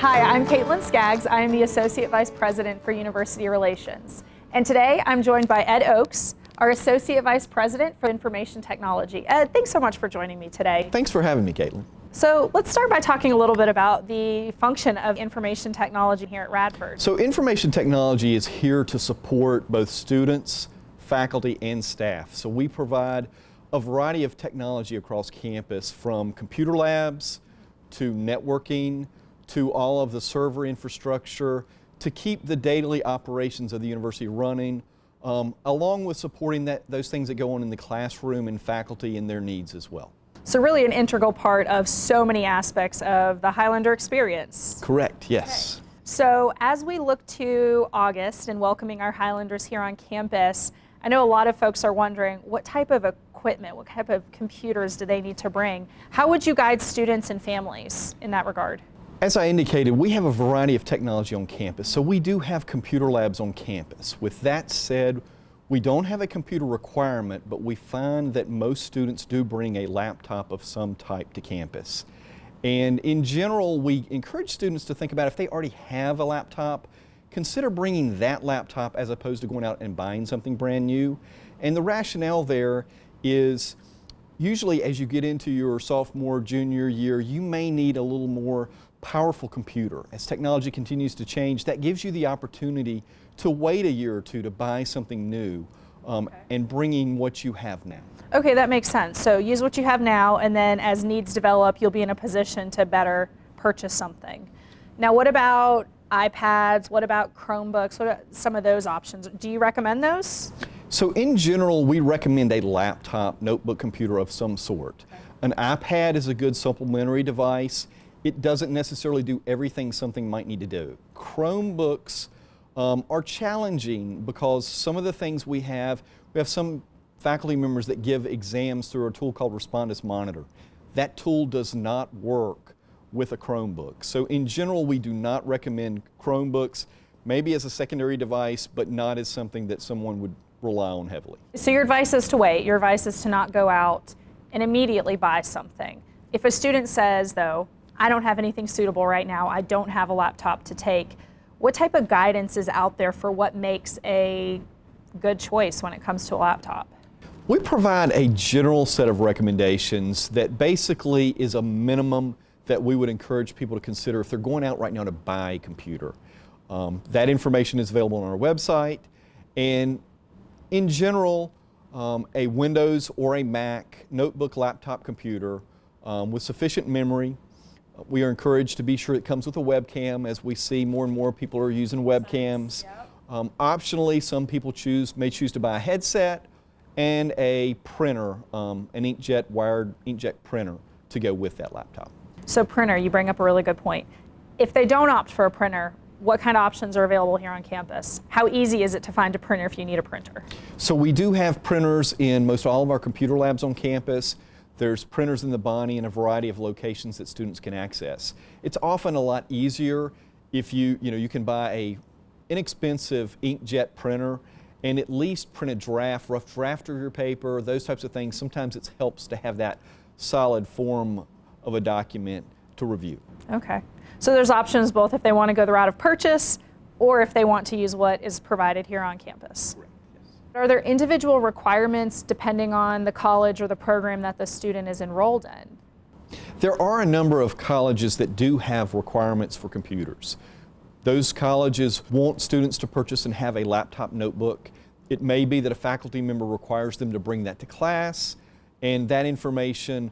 Hi, I'm Caitlin Skaggs. I am the Associate Vice President for University Relations. And today I'm joined by Ed Oakes, our Associate Vice President for Information Technology. Ed, thanks so much for joining me today. Thanks for having me, Caitlin. So let's start by talking a little bit about the function of information technology here at Radford. So information technology is here to support both students, faculty, and staff. So we provide a variety of technology across campus, from computer labs to networking to all of the server infrastructure to keep the daily operations of the university running, along with supporting those things that go on in the classroom and faculty and their needs as well. So really an integral part of so many aspects of the Highlander experience. Correct, yes. Okay. So as we look to August and welcoming our Highlanders here on campus, I know a lot of folks are wondering what type of equipment, what type of computers do they need to bring? How would you guide students and families in that regard? As I indicated, we have a variety of technology on campus, so we do have computer labs on campus. With that said, we don't have a computer requirement, but we find that most students do bring a laptop of some type to campus. And in general, we encourage students to think about, if they already have a laptop, consider bringing that laptop as opposed to going out and buying something brand new. And the rationale there is, usually as you get into your sophomore, junior year, you may need a little more powerful computer. As technology continues to change, that gives you the opportunity to wait a year or two to buy something new, and bringing what you have now. Okay, that makes sense. So use what you have now, and then as needs develop, you'll be in a position to better purchase something. Now, what about iPads? What about Chromebooks? What are some of those options? Do you recommend those? So in general, we recommend a laptop notebook computer of some sort. Okay. An iPad is a good supplementary device. It doesn't necessarily do everything something might need to do. Chromebooks are challenging because some of the things we have some faculty members that give exams through a tool called Respondus Monitor. That tool does not work with a Chromebook. So in general, we do not recommend Chromebooks, maybe as a secondary device, but not as something that someone would rely on heavily. So your advice is to wait. Your advice is to not go out and immediately buy something. If a student says, though, I don't have anything suitable right now, I don't have a laptop to take, what type of guidance is out there for what makes a good choice when it comes to a laptop? We provide a general set of recommendations that basically is a minimum that we would encourage people to consider if they're going out right now to buy a computer. That information is available on our website, and in general, a Windows or a Mac notebook laptop computer with sufficient memory. We are encouraged to be sure it comes with a webcam, as we see more and more people are using webcams. Yep. Optionally, some people may choose to buy a headset and a printer, an inkjet, wired inkjet printer to go with that laptop. So printer, you bring up a really good point. If they don't opt for a printer, what kind of options are available here on campus? How easy is it to find a printer if you need a printer? So we do have printers in most all of our computer labs on campus. There's printers in the Bonnie in a variety of locations that students can access. It's often a lot easier if you can buy a inexpensive inkjet printer and at least print a rough draft of your paper, those types of things. Sometimes it helps to have that solid form of a document to review. Okay. So there's options both if they want to go the route of purchase or if they want to use what is provided here on campus. Correct. Yes. Are there individual requirements depending on the college or the program that the student is enrolled in? There are a number of colleges that do have requirements for computers. Those colleges want students to purchase and have a laptop notebook. It may be that a faculty member requires them to bring that to class, and that information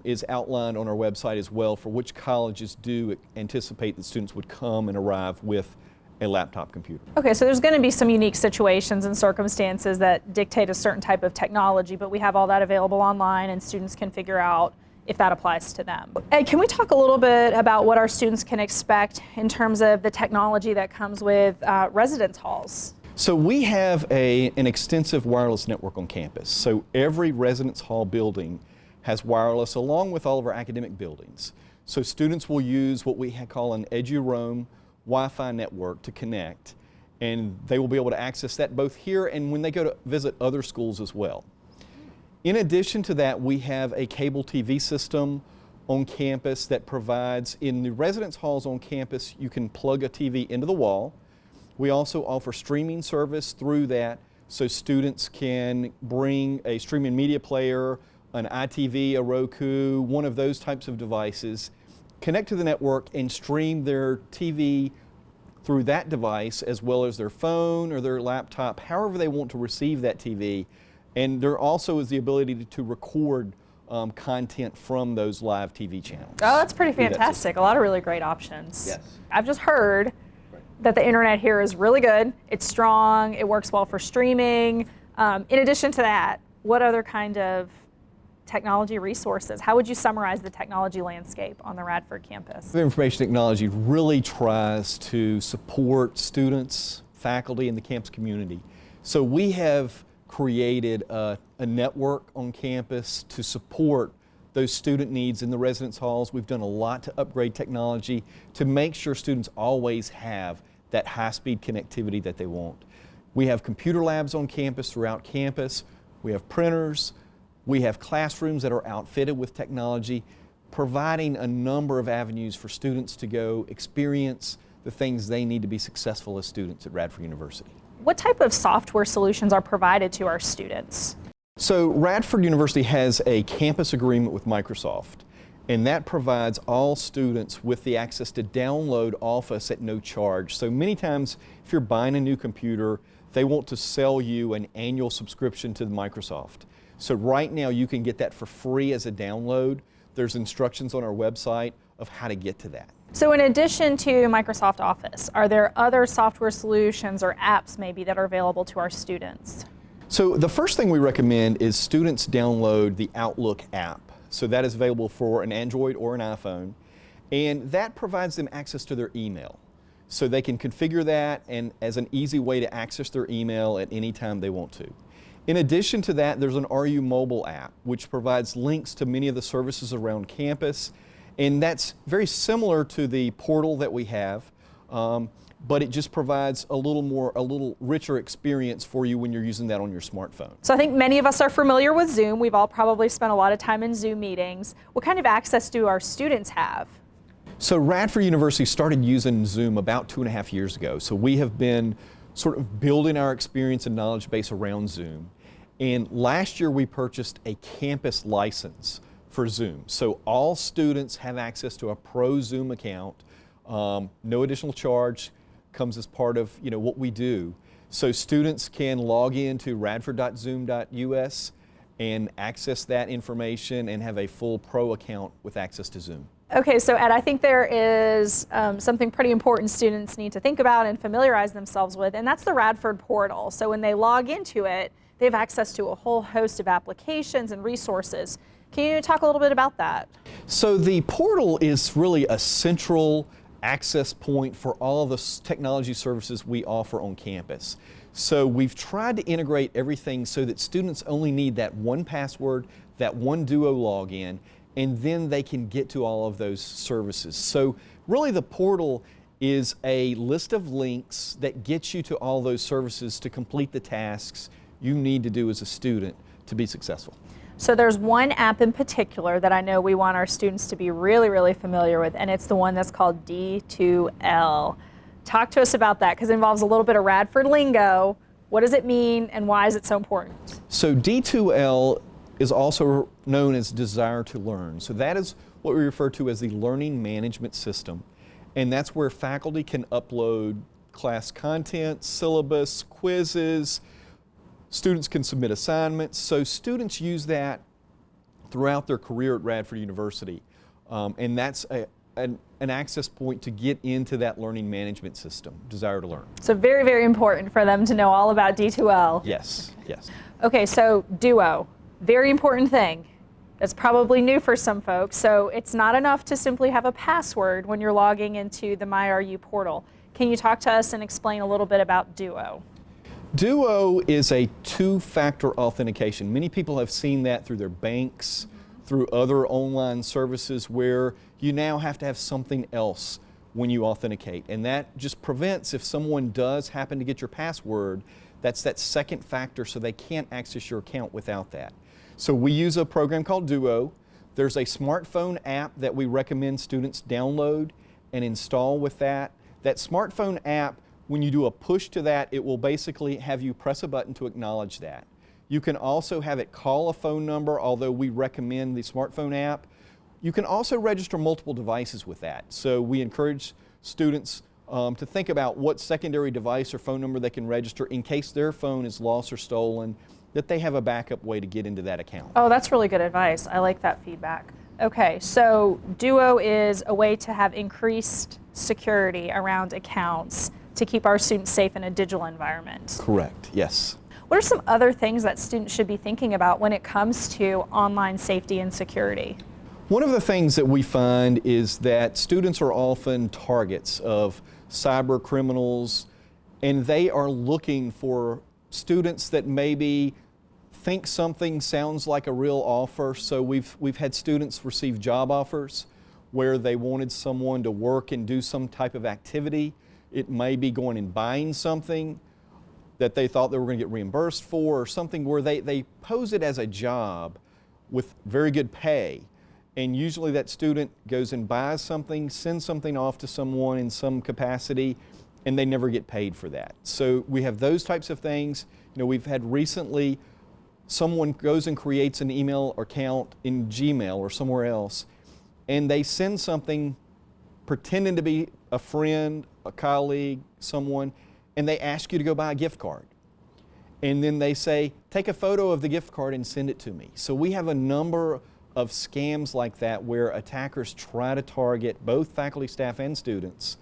is outlined on our website as well for which colleges do anticipate that students would come and arrive with a laptop computer. Okay, so there's going to be some unique situations and circumstances that dictate a certain type of technology, but we have all that available online and students can figure out if that applies to them. Ed, can we talk a little bit about what our students can expect in terms of the technology that comes with residence halls? So we have an extensive wireless network on campus. So every residence hall building has wireless along with all of our academic buildings. So students will use what we call an EduRoam Wi-Fi network to connect, and they will be able to access that both here and when they go to visit other schools as well. In addition to that, we have a cable TV system on campus that provides, in the residence halls on campus, you can plug a TV into the wall. We also offer streaming service through that, so students can bring a streaming media player, an iTV, a Roku, one of those types of devices, connect to the network and stream their TV through that device, as well as their phone or their laptop, however they want to receive that TV. And there also is the ability to record content from those live TV channels. Oh, that's pretty fantastic. A lot of really great options. Yes. I've just heard that the internet here is really good. It's strong. It works well for streaming. In addition to that, what other kind of technology resources? How would you summarize the technology landscape on the Radford campus? The information technology really tries to support students, faculty, and the campus community. So we have created a network on campus to support those student needs in the residence halls. We've done a lot to upgrade technology to make sure students always have that high-speed connectivity that they want. We have computer labs on campus throughout campus. We have printers. We have classrooms that are outfitted with technology, providing a number of avenues for students to go experience the things they need to be successful as students at Radford University. What type of software solutions are provided to our students? So Radford University has a campus agreement with Microsoft, and that provides all students with the access to download Office at no charge. So many times, if you're buying a new computer, they want to sell you an annual subscription to Microsoft. So right now you can get that for free as a download. There's instructions on our website of how to get to that. So in addition to Microsoft Office, are there other software solutions or apps maybe that are available to our students? So the first thing we recommend is students download the Outlook app. So that is available for an Android or an iPhone, and that provides them access to their email. So they can configure that and as an easy way to access their email at any time they want to. In addition to that, there's an RU mobile app, which provides links to many of the services around campus, and that's very similar to the portal that we have, but it just provides a little richer experience for you when you're using that on your smartphone. So I think many of us are familiar with Zoom. We've all probably spent a lot of time in Zoom meetings. What kind of access do our students have? So Radford University started using Zoom about 2.5 years ago. So we have been sort of building our experience and knowledge base around Zoom. And last year we purchased a campus license for Zoom. So all students have access to a pro Zoom account. No additional charge, comes as part of what we do. So students can log into radford.zoom.us and access that information and have a full pro account with access to Zoom. Okay, so Ed, I think there is something pretty important students need to think about and familiarize themselves with, and that's the Radford portal. So when they log into it, they have access to a whole host of applications and resources. Can you talk a little bit about that? So the portal is really a central access point for all of the technology services we offer on campus. So we've tried to integrate everything so that students only need that one password, that one Duo login, and then they can get to all of those services. So really the portal is a list of links that gets you to all those services to complete the tasks you need to do as a student to be successful. So there's one app in particular that I know we want our students to be really, really familiar with, and it's the one that's called D2L. Talk to us about that, because it involves a little bit of Radford lingo. What does it mean, and why is it so important? So D2L is also known as Desire to Learn. So that is what we refer to as the learning management system, and that's where faculty can upload class content, syllabus, quizzes. Students can submit assignments, so students use that throughout their career at Radford University, and that's an access point to get into that learning management system, Desire to Learn. So very, very important for them to know all about D2L. Yes, yes. Okay, so Duo, very important thing. That's probably new for some folks, so it's not enough to simply have a password when you're logging into the MyRU portal. Can you talk to us and explain a little bit about Duo? Duo is a two-factor authentication. Many people have seen that through their banks, through other online services where you now have to have something else when you authenticate. And that just prevents, if someone does happen to get your password, that's that second factor, so they can't access your account without that. So we use a program called Duo There's a smartphone app that we recommend students download and install with that. That smartphone app, when you do a push to that, it will basically have you press a button to acknowledge that. You can also have it call a phone number, although we recommend the smartphone app. You can also register multiple devices with that. So we encourage students to think about what secondary device or phone number they can register in case their phone is lost or stolen, that they have a backup way to get into that account. Oh, that's really good advice. I like that feedback. Okay, so Duo is a way to have increased security around accounts to keep our students safe in a digital environment. Correct, yes. What are some other things that students should be thinking about when it comes to online safety and security? One of the things that we find is that students are often targets of cyber criminals, and they are looking for students that maybe think something sounds like a real offer. So we've had students receive job offers where they wanted someone to work and do some type of activity. It may be going and buying something that they thought they were going to get reimbursed for, or something where they pose it as a job with very good pay. And usually that student goes and buys something, sends something off to someone in some capacity, and they never get paid for that. So we have those types of things. You know, we've had recently someone goes and creates an email account in Gmail or somewhere else, and they send something pretending to be a friend, a colleague, someone, and they ask you to go buy a gift card. And then they say, take a photo of the gift card and send it to me. So we have a number of scams like that where attackers try to target both faculty, staff, and students.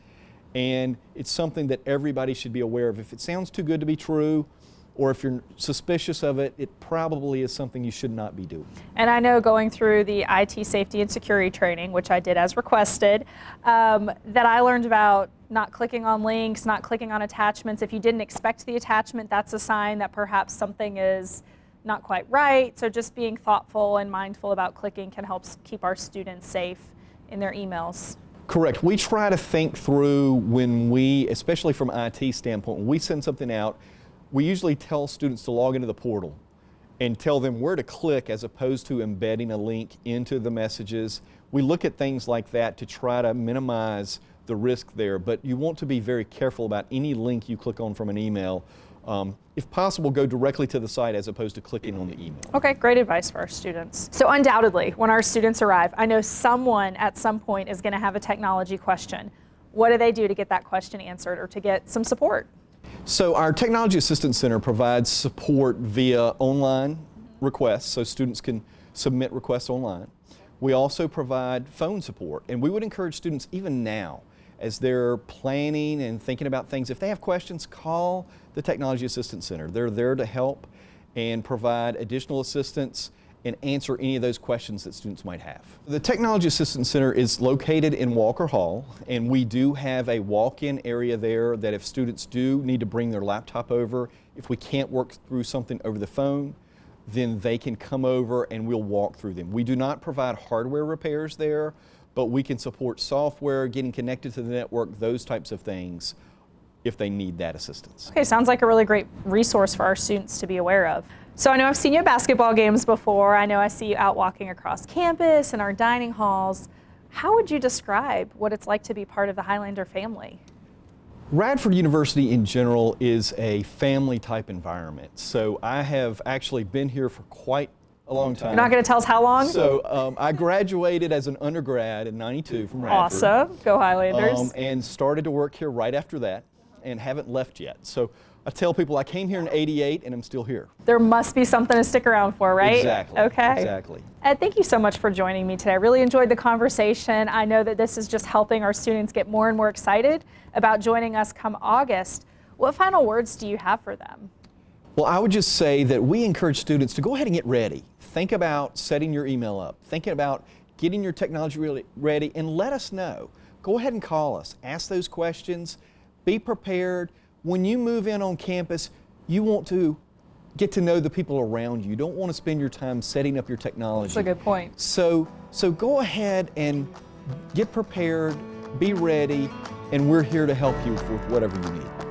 And it's something that everybody should be aware of. If it sounds too good to be true, or if you're suspicious of it, it probably is something you should not be doing. And I know going through the IT safety and security training, which I did as requested, that I learned about not clicking on links, not clicking on attachments. If you didn't expect the attachment, that's a sign that perhaps something is not quite right. So just being thoughtful and mindful about clicking can help keep our students safe in their emails. Correct. We try to think through when we, especially from IT standpoint, when we send something out, we usually tell students to log into the portal and tell them where to click as opposed to embedding a link into the messages. We look at things like that to try to minimize the risk there, but you want to be very careful about any link you click on from an email. If possible, go directly to the site as opposed to clicking on the email. Okay, great advice for our students. So undoubtedly, when our students arrive, I know someone at some point is going to have a technology question. What do they do to get that question answered or to get some support? So our Technology Assistance Center provides support via online requests, so students can submit requests online. We also provide phone support, and we would encourage students even now, as they're planning and thinking about things, if they have questions, call the Technology Assistance Center. They're there to help and provide additional assistance and answer any of those questions that students might have. The Technology Assistance Center is located in Walker Hall, and we do have a walk-in area there that if students do need to bring their laptop over, if we can't work through something over the phone, then they can come over and we'll walk through them. We do not provide hardware repairs there, but we can support software, getting connected to the network, those types of things if they need that assistance. Okay, sounds like a really great resource for our students to be aware of. So I know I've seen you at basketball games before. I know I see you out walking across campus and our dining halls. How would you describe what it's like to be part of the Highlander family? Radford University in general is a family type environment. So I have actually been here for quite a long time. You're not going to tell us how long? So I graduated as an undergrad in '92 from Radford. Awesome. Go Highlanders. And started to work here right after that and haven't left yet. So I tell people I came here in '88 and I'm still here. There must be something to stick around for, right? Exactly. Okay. Exactly. Ed, thank you so much for joining me today. I really enjoyed the conversation. I know that this is just helping our students get more and more excited about joining us come August. What final words do you have for them? Well, I would just say that we encourage students to go ahead and get ready. Think about setting your email up, thinking about getting your technology really ready, and let us know. Go ahead and call us. Ask those questions. Be prepared. When you move in on campus, you want to get to know the people around you. You don't want to spend your time setting up your technology. That's a good point. So go ahead and get prepared, be ready, and we're here to help you with whatever you need.